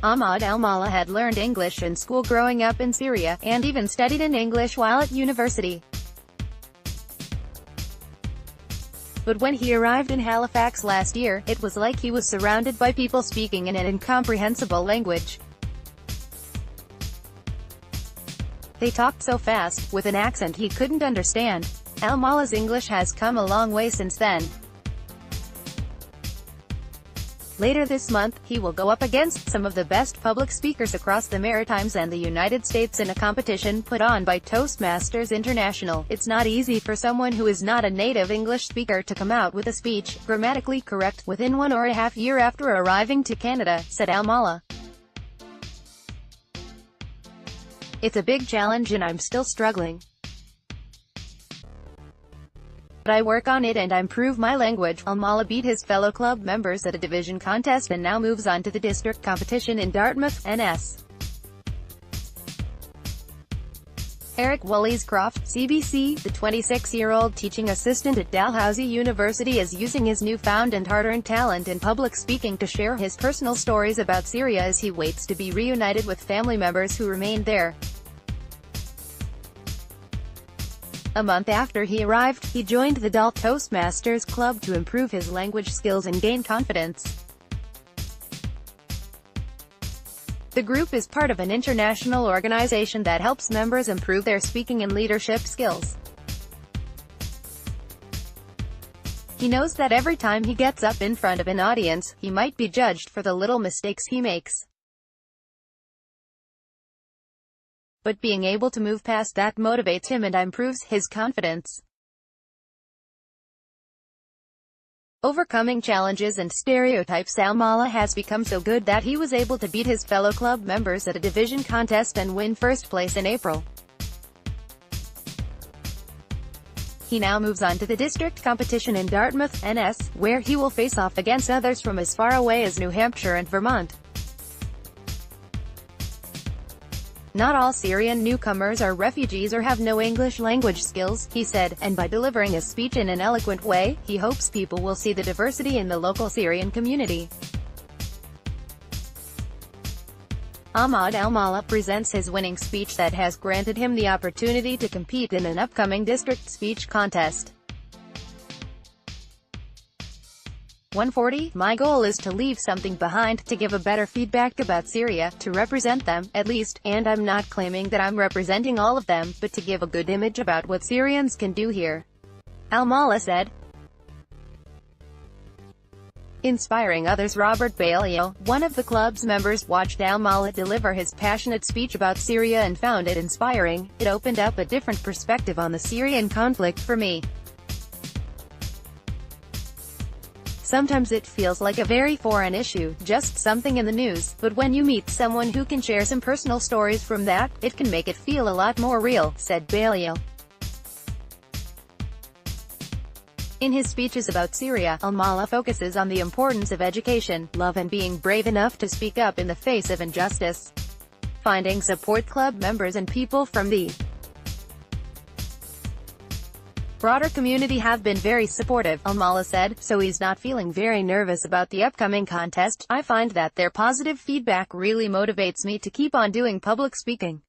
Ahmad Al-Mallah had learned English in school growing up in Syria, and even studied in English while at university. But when he arrived in Halifax last year, it was like he was surrounded by people speaking in an incomprehensible language. They talked so fast, with an accent he couldn't understand. Al-Mallah's English has come a long way since then. Later this month, he will go up against some of the best public speakers across the Maritimes and the United States in a competition put on by Toastmasters International. It's not easy for someone who is not a native English speaker to come out with a speech, grammatically correct, within 1.5 years after arriving to Canada, said Al-Mallah. It's a big challenge and I'm still struggling. But I work on it and I improve my language. Al-Mallah beat his fellow club members at a division contest and now moves on to the district competition in Dartmouth, NS. Eric Woolley's-Croft, CBC, the 26-year-old teaching assistant at Dalhousie University, is using his newfound and hard-earned talent in public speaking to share his personal stories about Syria as he waits to be reunited with family members who remained there. A month after he arrived, he joined the DAL Toastmasters Club to improve his language skills and gain confidence. The group is part of an international organization that helps members improve their speaking and leadership skills. He knows that every time he gets up in front of an audience, he might be judged for the little mistakes he makes. But being able to move past that motivates him and improves his confidence. Overcoming challenges and stereotypes, Al-Mallah has become so good that he was able to beat his fellow club members at a division contest and win first place in April. He now moves on to the district competition in Dartmouth, NS, where he will face off against others from as far away as New Hampshire and Vermont. Not all Syrian newcomers are refugees or have no English language skills, he said, and by delivering a speech in an eloquent way, he hopes people will see the diversity in the local Syrian community. Ahmad Al-Mallah presents his winning speech that has granted him the opportunity to compete in an upcoming district speech contest. 140, my goal is to leave something behind, to give a better feedback about Syria, to represent them, at least, and I'm not claiming that I'm representing all of them, but to give a good image about what Syrians can do here, Al-Mallah said. Inspiring others. Robert Balliol, one of the club's members, watched Al-Mallah deliver his passionate speech about Syria and found it inspiring. It opened up a different perspective on the Syrian conflict for me. Sometimes it feels like a very foreign issue, just something in the news, but when you meet someone who can share some personal stories from that, it can make it feel a lot more real, said Balliol. In his speeches about Syria, Al-Mallah focuses on the importance of education, love and being brave enough to speak up in the face of injustice. Finding support club members and people from the broader community have been very supportive, Al-Mallah said, so he's not feeling very nervous about the upcoming contest. I find that their positive feedback really motivates me to keep on doing public speaking.